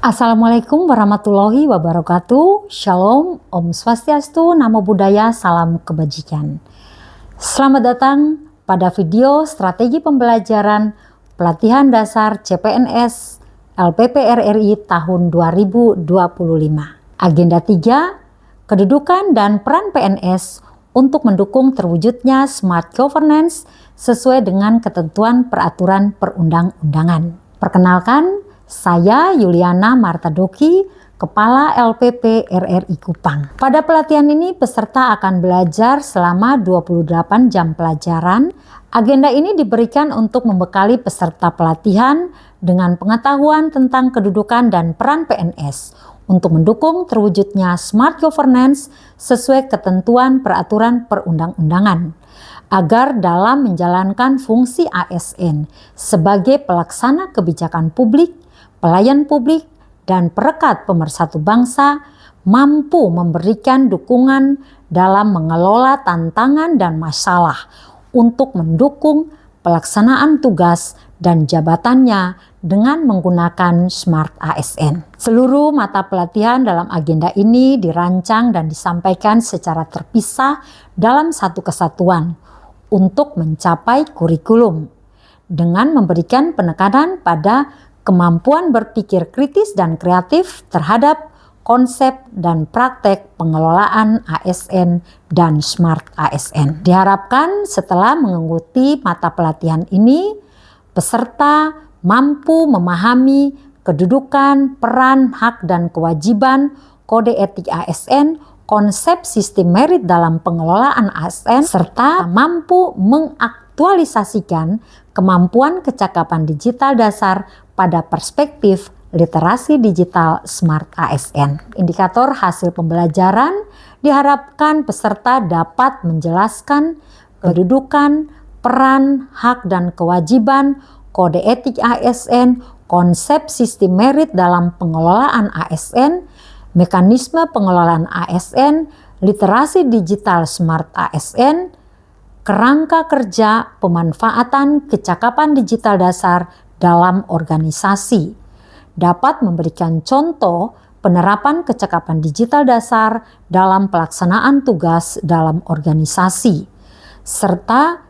Assalamualaikum warahmatullahi wabarakatuh. Shalom, Om Swastiastu, Namo Buddhaya, Salam Kebajikan. Selamat datang pada video strategi pembelajaran pelatihan dasar CPNS LPP RRI tahun 2025. Agenda 3, kedudukan dan peran PNS untuk mendukung terwujudnya smart governance sesuai dengan ketentuan peraturan perundang-undangan. Perkenalkan, saya Yuliana Martadoki, Kepala LPP RRI Kupang. Pada pelatihan ini peserta akan belajar selama 28 jam pelajaran. Agenda ini diberikan untuk membekali peserta pelatihan dengan pengetahuan tentang kedudukan dan peran PNS untuk mendukung terwujudnya smart governance sesuai ketentuan peraturan perundang-undangan, agar dalam menjalankan fungsi ASN sebagai pelaksana kebijakan publik, pelayan publik, dan perekat pemersatu bangsa mampu memberikan dukungan dalam mengelola tantangan dan masalah untuk mendukung pelaksanaan tugas dan jabatannya dengan menggunakan Smart ASN. Seluruh mata pelatihan dalam agenda ini dirancang dan disampaikan secara terpisah dalam satu kesatuan untuk mencapai kurikulum dengan memberikan penekanan pada kemampuan berpikir kritis dan kreatif terhadap konsep dan praktek pengelolaan ASN dan Smart ASN. Diharapkan setelah mengikuti mata pelatihan ini, peserta mampu memahami kedudukan, peran, hak, dan kewajiban kode etik ASN, konsep sistem merit dalam pengelolaan ASN, serta mampu mengaktualisasikan kemampuan kecakapan digital dasar pada perspektif literasi digital Smart ASN. Indikator hasil pembelajaran diharapkan peserta dapat menjelaskan kedudukan, peran, hak, dan kewajiban kode etik ASN, konsep sistem merit dalam pengelolaan ASN, mekanisme pengelolaan ASN, literasi digital Smart ASN, kerangka kerja pemanfaatan kecakapan digital dasar dalam organisasi, dapat memberikan contoh penerapan kecakapan digital dasar dalam pelaksanaan tugas dalam organisasi, serta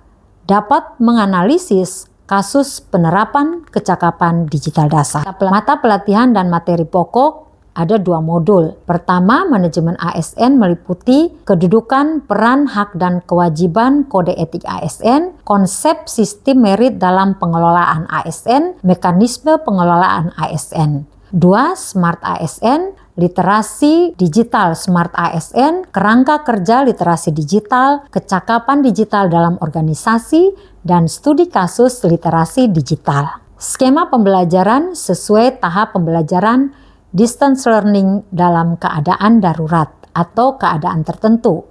dapat menganalisis kasus penerapan kecakapan digital dasar. Mata pelatihan dan materi pokok ada 2 modul. Pertama, manajemen ASN meliputi kedudukan, peran, hak, dan kewajiban kode etik ASN, konsep sistem merit dalam pengelolaan ASN, mekanisme pengelolaan ASN. 2. Smart ASN, literasi digital Smart ASN, kerangka kerja literasi digital, kecakapan digital dalam organisasi, dan studi kasus literasi digital. Skema pembelajaran sesuai tahap pembelajaran distance learning dalam keadaan darurat atau keadaan tertentu,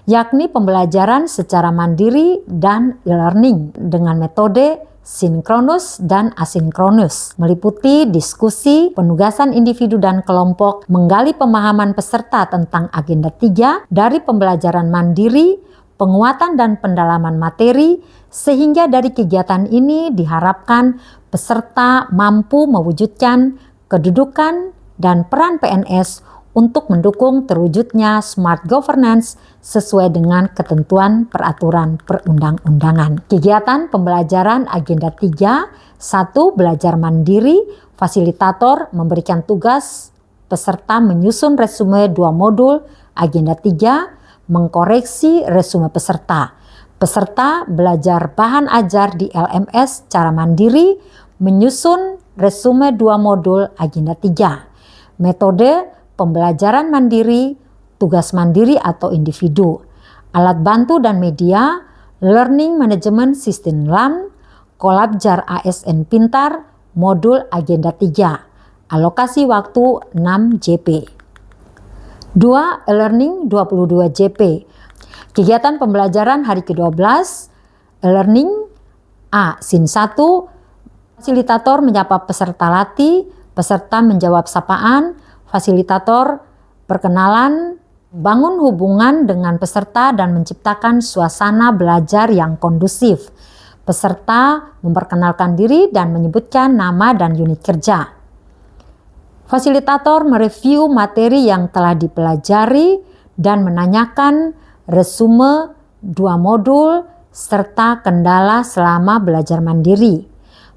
yakni pembelajaran secara mandiri dan e-learning dengan metode sinkronus dan asinkronus, meliputi diskusi, penugasan individu dan kelompok, menggali pemahaman peserta tentang agenda 3 dari pembelajaran mandiri, penguatan dan pendalaman materi, sehingga dari kegiatan ini diharapkan peserta mampu mewujudkan kedudukan dan peran PNS untuk mendukung terwujudnya smart governance sesuai dengan ketentuan peraturan perundang-undangan. Kegiatan pembelajaran agenda 3, 1. Belajar mandiri, fasilitator memberikan tugas peserta menyusun resume 2 modul. Agenda 3, mengkoreksi resume peserta. Peserta belajar bahan ajar di LMS secara mandiri, menyusun resume 2 modul agenda 3. Metode pembelajaran mandiri, tugas mandiri atau individu, alat bantu dan media, learning management system LAM, Kolabjar ASN Pintar, modul agenda 3, alokasi waktu 6 JP. 2. E-learning 22 JP. Kegiatan pembelajaran hari ke-12, e-learning A. Sin 1, fasilitator menyapa peserta latih, peserta menjawab sapaan, fasilitator perkenalan, bangun hubungan dengan peserta dan menciptakan suasana belajar yang kondusif. Peserta memperkenalkan diri dan menyebutkan nama dan unit kerja. Fasilitator mereview materi yang telah dipelajari dan menanyakan resume 2 modul serta kendala selama belajar mandiri.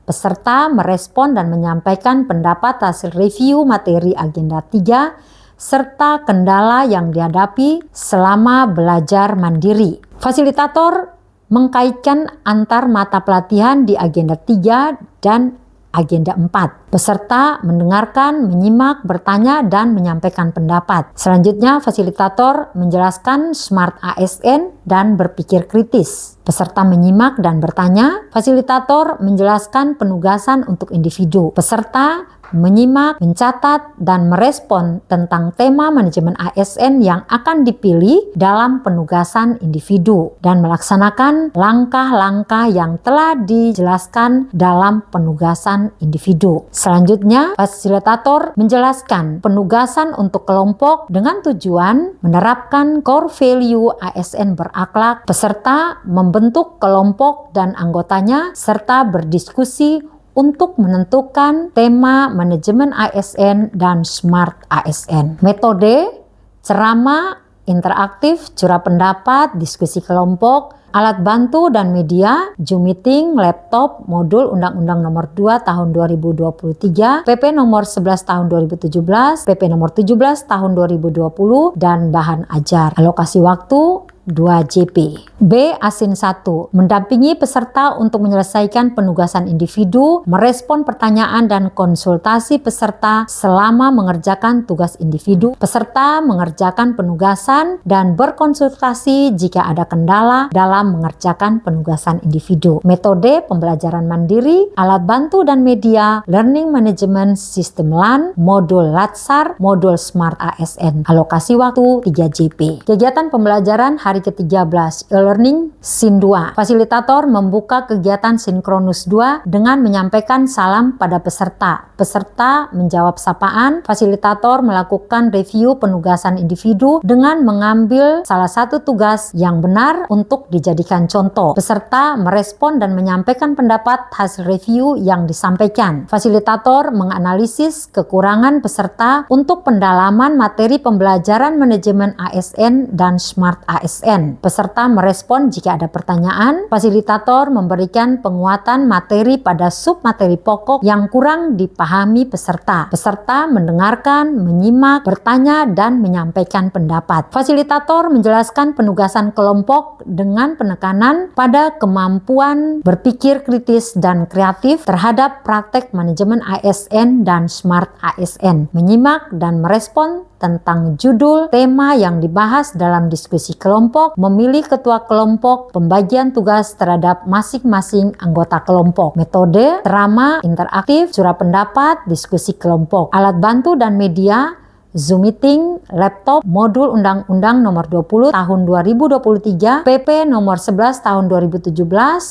Peserta merespon dan menyampaikan pendapat hasil review materi agenda 3 serta kendala yang dihadapi selama belajar mandiri. Fasilitator mengkaitkan antar mata pelatihan di agenda 3 dan agenda 4. Peserta mendengarkan, menyimak, bertanya, dan menyampaikan pendapat. Selanjutnya, fasilitator menjelaskan SMART ASN dan berpikir kritis. Peserta menyimak dan bertanya. Fasilitator menjelaskan penugasan untuk individu. Peserta menyimak, mencatat, dan merespon tentang tema manajemen ASN yang akan dipilih dalam penugasan individu dan melaksanakan langkah-langkah yang telah dijelaskan dalam penugasan individu. Selanjutnya, fasilitator menjelaskan penugasan untuk kelompok dengan tujuan menerapkan core value ASN berakhlak. Peserta membentuk kelompok dan anggotanya serta berdiskusi untuk menentukan tema manajemen ASN dan SMART ASN. Metode ceramah, interaktif, curah pendapat, diskusi kelompok, alat bantu dan media, Zoom meeting, laptop, modul Undang-Undang Nomor 2 Tahun 2023, PP Nomor 11 Tahun 2017, PP Nomor 17 Tahun 2020, dan bahan ajar. Alokasi waktu 2 JP. B. Asin 1. Mendampingi peserta untuk menyelesaikan penugasan individu, merespon pertanyaan dan konsultasi peserta selama mengerjakan tugas individu. Peserta mengerjakan penugasan dan berkonsultasi jika ada kendala dalam mengerjakan penugasan individu. Metode pembelajaran mandiri, alat bantu dan media, learning management sistem LAN, modul LATSAR, modul SMART ASN. Alokasi waktu 3 JP. Kegiatan pembelajaran hari ke-13, e-learning SIN 2. Fasilitator membuka kegiatan sinkronus 2 dengan menyampaikan salam pada peserta. Peserta menjawab sapaan. Fasilitator melakukan review penugasan individu dengan mengambil salah satu tugas yang benar untuk dijadikan contoh. Peserta merespon dan menyampaikan pendapat hasil review yang disampaikan. Fasilitator menganalisis kekurangan peserta untuk pendalaman materi pembelajaran manajemen ASN dan SMART ASN. Peserta merespon jika ada pertanyaan. Fasilitator memberikan penguatan materi pada submateri pokok yang kurang dipahami peserta. Peserta mendengarkan, menyimak, bertanya, dan menyampaikan pendapat. Fasilitator menjelaskan penugasan kelompok dengan penekanan pada kemampuan berpikir kritis dan kreatif terhadap praktek manajemen ASN dan SMART ASN. Menyimak dan merespon tentang judul, tema yang dibahas dalam diskusi kelompok, memilih ketua kelompok, pembagian tugas terhadap masing-masing anggota kelompok. Metode ceramah, interaktif, curah pendapat, diskusi kelompok, alat bantu dan media, Zoom meeting, laptop, modul Undang-Undang Nomor 20 Tahun 2023, PP Nomor 11 Tahun 2017,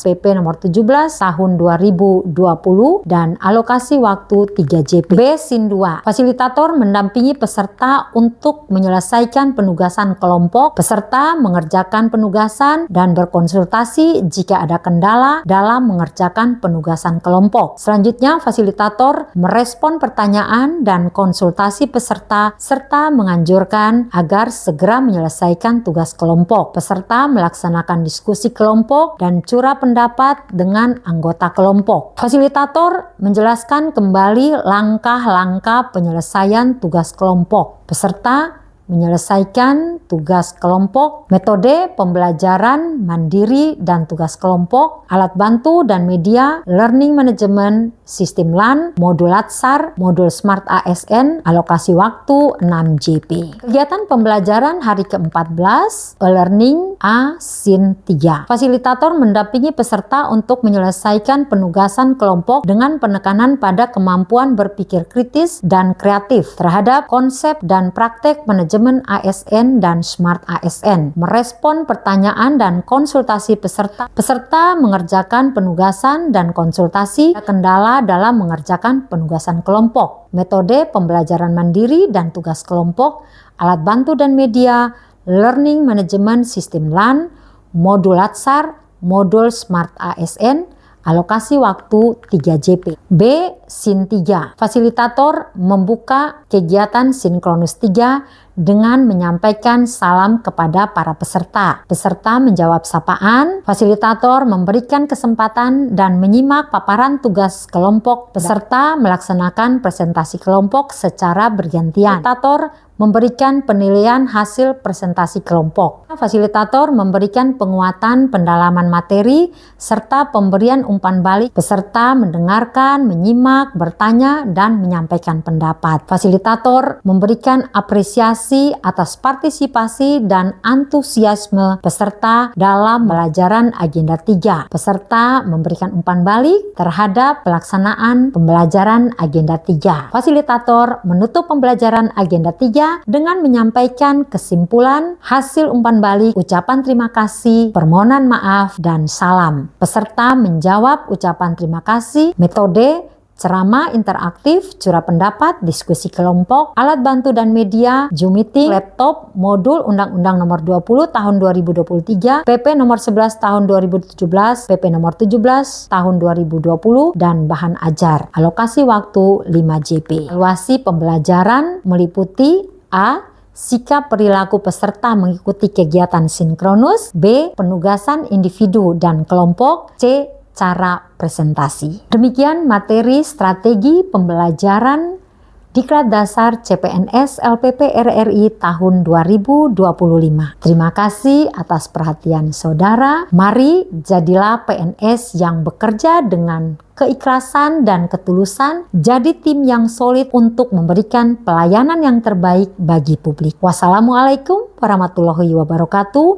PP Nomor 17 Tahun 2020, dan alokasi waktu 3 JP. B. SIN 2. Fasilitator mendampingi peserta untuk menyelesaikan penugasan kelompok. Peserta mengerjakan penugasan dan berkonsultasi jika ada kendala dalam mengerjakan penugasan kelompok. Selanjutnya, fasilitator merespon pertanyaan dan konsultasi peserta serta menganjurkan agar segera menyelesaikan tugas kelompok. Peserta melaksanakan diskusi kelompok dan curah pendapat dengan anggota kelompok. Fasilitator menjelaskan kembali langkah-langkah penyelesaian tugas kelompok. Peserta menyelesaikan tugas kelompok, metode pembelajaran mandiri dan tugas kelompok, alat bantu dan media, learning management, sistem LAN, modul LATSAR, modul SMART ASN, alokasi waktu 6 JP. Kegiatan pembelajaran hari ke-14, e-learning A SIN 3. Fasilitator mendampingi peserta untuk menyelesaikan penugasan kelompok dengan penekanan pada kemampuan berpikir kritis dan kreatif terhadap konsep dan praktek manajemen ASN dan SMART ASN, merespon pertanyaan dan konsultasi peserta. Peserta mengerjakan penugasan dan konsultasi kendala dalam mengerjakan penugasan kelompok, metode pembelajaran mandiri dan tugas kelompok, alat bantu dan media, learning management sistem LAN, modul LATSAR, modul SMART ASN, Alokasi waktu 3 JP. B. Sin 3. Fasilitator membuka kegiatan sinkronus 3 dengan menyampaikan salam kepada para peserta. Peserta menjawab sapaan, fasilitator memberikan kesempatan dan menyimak paparan tugas kelompok. Peserta melaksanakan presentasi kelompok secara bergantian. Fasilitator memberikan penilaian hasil presentasi kelompok. Fasilitator memberikan penguatan pendalaman materi serta pemberian umpan balik. Peserta mendengarkan, menyimak, bertanya, dan menyampaikan pendapat. Fasilitator memberikan apresiasi atas partisipasi dan antusiasme peserta dalam pembelajaran agenda 3. Peserta memberikan umpan balik terhadap pelaksanaan pembelajaran agenda 3. Fasilitator menutup pembelajaran agenda 3 dengan menyampaikan kesimpulan, hasil umpan balik, ucapan terima kasih, permohonan maaf, dan salam. Peserta menjawab ucapan terima kasih. Metode ceramah interaktif, curah pendapat, diskusi kelompok, alat bantu dan media, Zoom meeting, laptop, modul Undang-Undang Nomor 20 Tahun 2023, PP Nomor 11 Tahun 2017, PP Nomor 17 Tahun 2020, dan bahan ajar. Alokasi waktu 5 JP. Evaluasi pembelajaran meliputi A. Sikap perilaku peserta mengikuti kegiatan sinkronus. B. Penugasan individu dan kelompok. C. Cara presentasi. Demikian materi strategi pembelajaran Diklat Dasar CPNS LPP RRI tahun 2025. Terima kasih atas perhatian saudara. Mari jadilah PNS yang bekerja dengan keikhlasan dan ketulusan, jadi tim yang solid untuk memberikan pelayanan yang terbaik bagi publik. Wassalamualaikum warahmatullahi wabarakatuh.